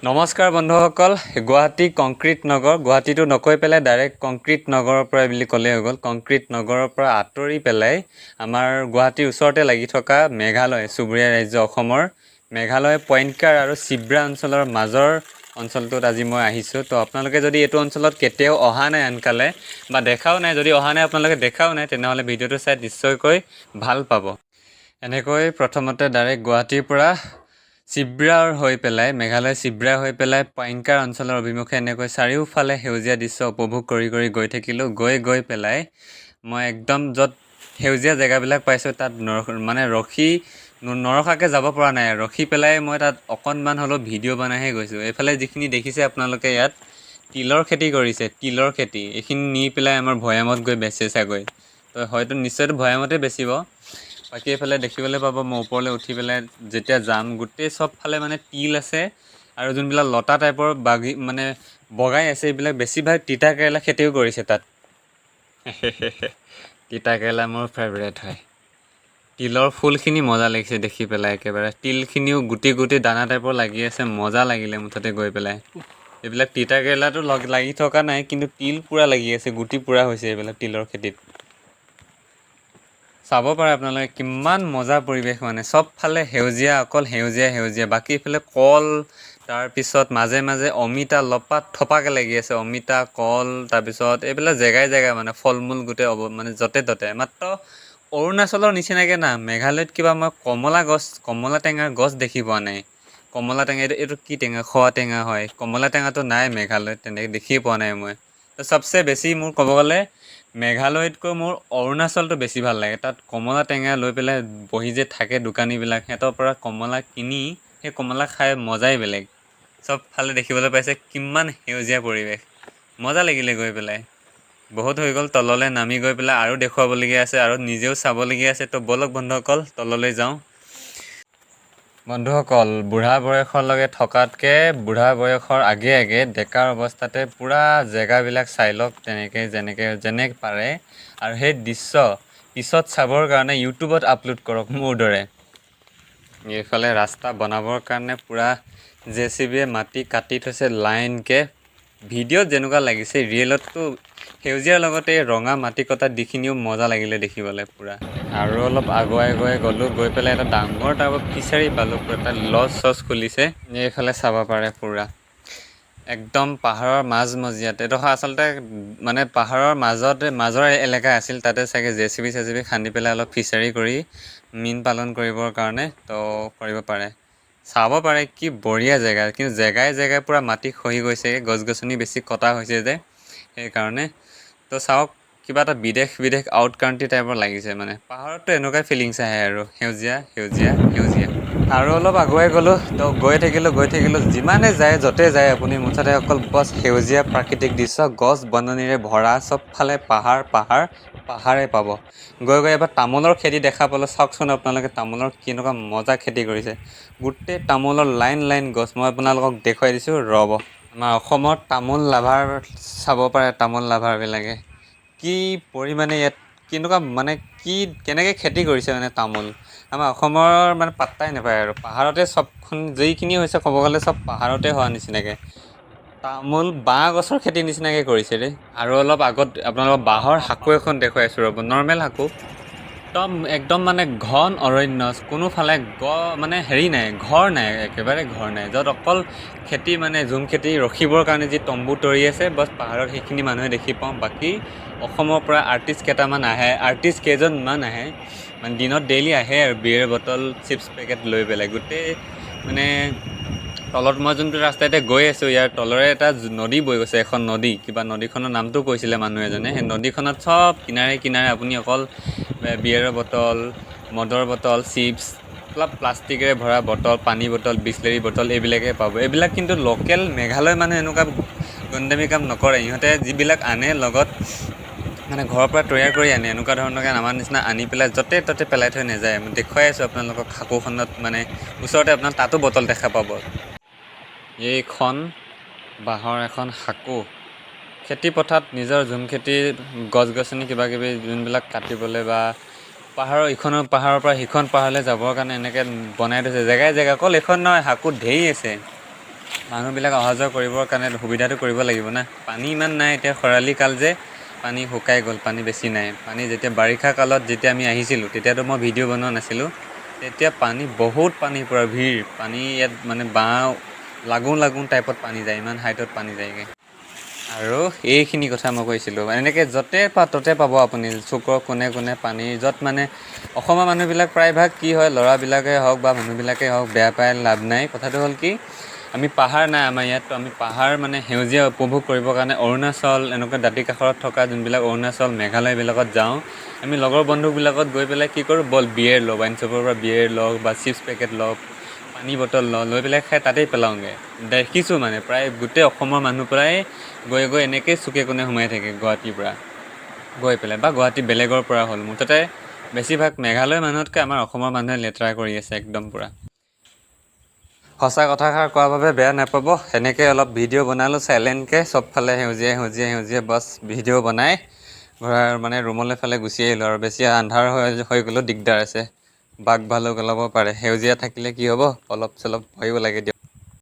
নমস্কাৰ বন্ধুসকল গুৱাহাটী কংক্ৰিট নগৰ গুৱাহাটীটো নকৈ পেলাই ডাইৰেক্ট কংক্ৰিট নগৰৰ পৰা বুলি ক'লে হৈ গ'ল কংক্ৰিট নগৰৰ পৰা আঁতৰি পেলাই আমাৰ গুৱাহাটীৰ ওচৰতে লাগি থকা মেঘালয় চুবুৰীয়া ৰাজ্য অসমৰ মেঘালয় পইণ্টকাৰ আৰু চিব্ৰা অঞ্চলৰ মাজৰ অঞ্চলটোত আজি মই আহিছোঁ তো আপোনালোকে যদি এইটো অঞ্চলত কেতিয়াও অহা নাই আনকালে বা দেখাও নাই যদি অহা নাই আপোনালোকে দেখাও নাই তেনেহ'লে ভিডিঅ'টো চাই নিশ্চয়কৈ ভাল পাব এনেকৈ প্ৰথমতে ডাইৰেক্ট গুৱাহাটীৰ পৰা চিব্ৰাৰ হৈ পেলাই মেঘালয় চিব্ৰা হৈ পেলাই পইণ্টকাৰ অঞ্চলৰ অভিমুখে এনেকৈ চাৰিওফালে সেউজীয়া দৃশ্য উপভোগ কৰি গৈ থাকিলোঁ গৈ পেলাই মই একদম য'ত সেউজীয়া জেগাবিলাক পাইছোঁ তাত ৰখি নৰখাকৈ যাব পৰা নাই ৰখি পেলাই মই তাত অকণমান হ'লেও ভিডিঅ' বনাইহে গৈছোঁ এইফালে যিখিনি দেখিছে আপোনালোকে ইয়াত তিলৰ খেতি কৰিছে তিলৰ খেতি এইখিনি নি পেলাই আমাৰ ভৈয়ামত গৈ বেচে চাগৈ তো হয়তো নিশ্চয়তো ভৈয়ামতে বেচিব বাকী এইফালে দেখিবলৈ পাব মই ওপৰলৈ উঠি পেলাই যেতিয়া যাম গোটেই চবফালে মানে তিল আছে আৰু যোনবিলাক লতা টাইপৰ বগাই আছে এইবিলাক বেছিভাগ তিতা কেৰেলা খেতিও কৰিছে তাত তিতা কেৰেলা মোৰ ফেভৰেট হয় তিলৰ ফুলখিনি মজা লাগিছে দেখি পেলাই একেবাৰে তিলখিনিও গুটি দানা টাইপৰ লাগি আছে মজা লাগিলে মুঠতে গৈ পেলাই এইবিলাক তিতা কেৰেলাটো লাগি থকা নাই কিন্তু তিল পূৰা লাগি আছে গুটি পূৰা হৈছে এইবিলাক তিলৰ খেতিত চাব পাৰে আপোনালোকে কিমান মজা পৰিৱেশ মানে চবফালে সেউজীয়া অকল সেউজীয়া বাকী ইফালে কল তাৰপিছত মাজে অমিতা লপাত থপাকৈ লাগি আছে অমিতা কল তাৰপিছত এইবিলাক জেগাই মানে ফল মূল গোটেই য'তে ত'তে মাত্ৰ অৰুণাচলৰ নিচিনাকৈ না মেঘালয়ত কিবা মই কমলা টেঙাৰ গছ দেখি পোৱা নাই কমলা টেঙা এইটো কি টেঙা খোৱা টেঙা হয় কমলা টেঙাটো নাই মেঘালয়ত তেনেকৈ দেখিয়ে পোৱা নাই মই তো চবচে বেছি মোৰ ক'ব গ'লে মেঘালয়তকৈ মোৰ অৰুণাচলটো বেছি ভাল লাগে তাত কমলা টেঙা লৈ পেলাই বহি যে থাকে দোকানীবিলাক সিহঁতৰ পৰা কমলা কিনি সেই কমলা খাই মজাই বেলেগ চবফালে দেখিবলৈ পাইছে কিমান সেউজীয়া পৰিৱেশ মজা লাগিলে গৈ পেলাই বহুত হৈ গ'ল তললৈ নামি গৈ পেলাই আৰু দেখুৱাবলগীয়া আছে আৰু নিজেও চাবলগীয়া আছে তো ব'লক বন্ধুসকল তললৈ যাওঁ বন্ধুসকল বুঢ়া বয়সলৈকে থকাতকৈ বুঢ়া বয়সৰ আগে ডেকাৰ অৱস্থাতে পূৰা জেগাবিলাক চাই লওক যেনেকৈ পাৰে আৰু সেই দৃশ্য পিছত চাবৰ কাৰণে ইউটিউবত আপলোড কৰক মোৰ দৰে এইফালে ৰাস্তা বনাবৰ কাৰণে পূৰা JCBয়ে মাটি কাটি থৈছে লাইনকৈ ভিডিঅ'ত যেনেকুৱা লাগিছে ৰিয়েলততো সেউজীয়াৰ লগতে ৰঙা মাটি কটা দিখিনিও মজা লাগিলে দেখিবলৈ পূৰা আৰু অলপ আগুৱাই গৈ পেলাই এটা ডাঙৰ টাইপৰ ফিচাৰী পালোঁ এটা লজ খুলিছে এইফালে চাব পাৰে পূৰা একদম পাহাৰৰ মাজমজিয়াত এডোখৰ আচলতে মানে পাহাৰৰ মাজৰ এলেকা আছিল তাতে চাগে JCB খান্দি পেলাই অলপ ফিচাৰী কৰি মীন পালন কৰিবৰ কাৰণে তো কৰিব পাৰে চাব পাৰে কি বঢ়িয়া জেগা কিন্তু জেগাই পূৰা মাটি খহি গৈছে গছ গছনি বেছি কটা হৈছে যে সেইকাৰণে তো চাওক কিবা এটা বিদেশ আউট কাণ্ট্ৰি টাইপৰ লাগিছে মানে পাহাৰততো এনেকুৱাই ফিলিংছ আহে আৰু সেউজীয়া আৰু অলপ আগুৱাই গ'লোঁ তো গৈ থাকিলোঁ যিমানে যায় য'তে যায় আপুনি মুঠতে অকল বছ সেউজীয়া প্ৰাকৃতিক দৃশ্য গছ বননিৰে ভৰা চবফালে পাহাৰে পাব গৈ এবাৰ তামোলৰ খেতি দেখা পালোঁ চাওকচোন আপোনালোকে তামোলৰ কেনেকুৱা মজা খেতি কৰিছে গোটেই তামোলৰ লাইন গছ মই আপোনালোকক দেখুৱাই দিছোঁ ৰ'ব আমাৰ অসমত তামোল লাভাৰ চাব পাৰে তামোল লাভাৰবিলাকে কি পৰিমাণে ইয়াত কেনেকুৱা কেনেকৈ খেতি কৰিছে মানে তামোল আমাৰ অসমৰ মানে পাত্তাই নাপায় আৰু পাহাৰতে চবখন যিখিনি হৈছে ক'ব গ'লে চব পাহাৰতে হোৱা নিচিনাকৈ তামোল বাঁহ গছৰ খেতি নিচিনাকৈ কৰিছে দেই আৰু অলপ আগত আপোনালোকক বাঁহৰ সাঁকো এখন দেখুৱাই আছোঁ ৰ'ব নৰ্মেল সাঁকো একদম মানে ঘন অৰণ্য কোনোফালে হেৰি নাই ঘৰ নাই একেবাৰে ঘৰ নাই য'ত অকল খেতি ঝুম খেতি ৰখিবৰ কাৰণে যি তম্বু তৰি আছে বছ পাহাৰত সেইখিনি মানুহে দেখি পাওঁ বাকী অসমৰ পৰা আৰ্টিষ্ট কেইজনমান আহে দিনত ডেইলি আহে আৰু বিয়েৰ বটল চিপছ পেকেট লৈ পেলাই গোটেই তলত মই যোনটো ৰাস্তাতে গৈ আছোঁ ইয়াৰ তলৰে এটা নদী বৈ গৈছে এখন নদী কিবা নদীখনৰ নামটো কৈছিলে মানুহ এজনে সেই নদীখনত চব কিনাৰে আপুনি অকল বিয়েৰৰ বটল মদৰ বটল চিপছ অলপ প্লাষ্টিকেৰে ভৰা বটল পানী বটল বিছলেৰী বটল এইবিলাকেই পাব এইবিলাক কিন্তু লোকেল মেঘালয় মানুহে এনেকুৱা গণ্ডামী কাম নকৰে ইহঁতে যিবিলাক আনে লগত ঘৰৰ পৰা তৈয়াৰ কৰি আনে এনেকুৱা ধৰণৰকৈ আমাৰ নিচিনা আনি পেলাই য'তে ত'তে পেলাই থৈ নাযায় মই দেখুৱাই আছোঁ আপোনালোকক সাঁকোখনত ওচৰতে আপোনাৰ তাতো বটল দেখা পাব এইখন বাঁহৰ এখন সাঁকো খেতি পথাৰত নিজৰ ঝুম খেতি গছ গছনি কিবাকিবি যোনবিলাক কাটিবলৈ বা ইখনৰ পাহাৰৰ পৰা সিখন পাহাৰলৈ যাবৰ কাৰণে এনেকৈ বনাই থৈছে জেগাই অকল এইখন নহয় সাঁকো ঢেৰ আছে মানুহবিলাক অহা যোৱা কৰিবৰ কাৰণে সুবিধাটো কৰিব লাগিব না। পানী ইমান নাই, এতিয়া খৰালি কাল যে পানী শুকাই গ'ল, পানী বেছি নাই। পানী যেতিয়া বাৰিষা কালত যেতিয়া আমি আহিছিলোঁ তেতিয়াতো মই ভিডিঅ' বনোৱা নাছিলোঁ, তেতিয়া পানী বহুত পানী পূৰা ভিৰ, পানী ইয়াত মানে বাঁহ লাগুণ টাইপত পানী যায়, ইমান হাইটত পানী যায়গৈ। আৰু এইখিনি কথা মই কৈছিলোঁ, এনেকৈ য'তে ত'তে পাব আপুনি চুকৰ কোণে কোণে পানী, য'ত মানে অসমৰ মানুহবিলাক প্ৰায়ভাগ কি হয়, ল'ৰাবিলাকে হওক বা মানুহবিলাকেই হওক, বেয়া পাই লাভ নাই। কথাটো হ'ল কি, আমি পাহাৰ নাই আমাৰ ইয়াত, তো আমি পাহাৰ মানে সেউজীয়া উপভোগ কৰিবৰ কাৰণে অৰুণাচল এনেকুৱা দাঁতি কাষৰত থকা যোনবিলাক অৰুণাচল মেঘালয় এইবিলাকত যাওঁ। আমি লগৰ বন্ধুবিলাকত গৈ পেলাই কি কৰোঁ, বল বিয়েৰ লওঁ, ৱাইন শ্বপৰ পৰা বিয়েৰ লওঁ বা চিপছ পেকেট লওঁ, পানী বটল লওঁ, লৈ পেলাই খাই তাতেই পেলাওঁগৈ। দেখিছোঁ মানে প্ৰায় গোটেই অসমৰ মানুহ প্ৰায় গৈ এনেকৈ চুকে কোণে সোমাই থাকে গুৱাহাটীৰ পৰা গৈ পেলাই, বা গুৱাহাটী বেলেগৰ পৰা হ'ল। মুঠতে বেছিভাগ মেঘালয় মানুহতকৈ আমাৰ অসমৰ মানুহে লেতেৰা কৰি আছে একদম পূৰা। সঁচা কথাষাৰ কোৱাৰ বাবে বেয়া নাপাব, সেনেকৈ অলপ ভিডিঅ' বনালোঁ চাইলেণ্টকৈ, চবফালে সেউজীয়া বাছ ভিডিঅ' বনাই ঘৰৰ মানে ৰুমলৈ ফালে গুচি আহিলোঁ। আৰু বেছি আন্ধাৰ হৈ গ'লেও দিগদাৰ আছে, বাঘ ভালুক ওলাব পাৰে। সেউজীয়া থাকিলে কি হ'ব, অলপ চলপ ভয়ো লাগে দিয়ক।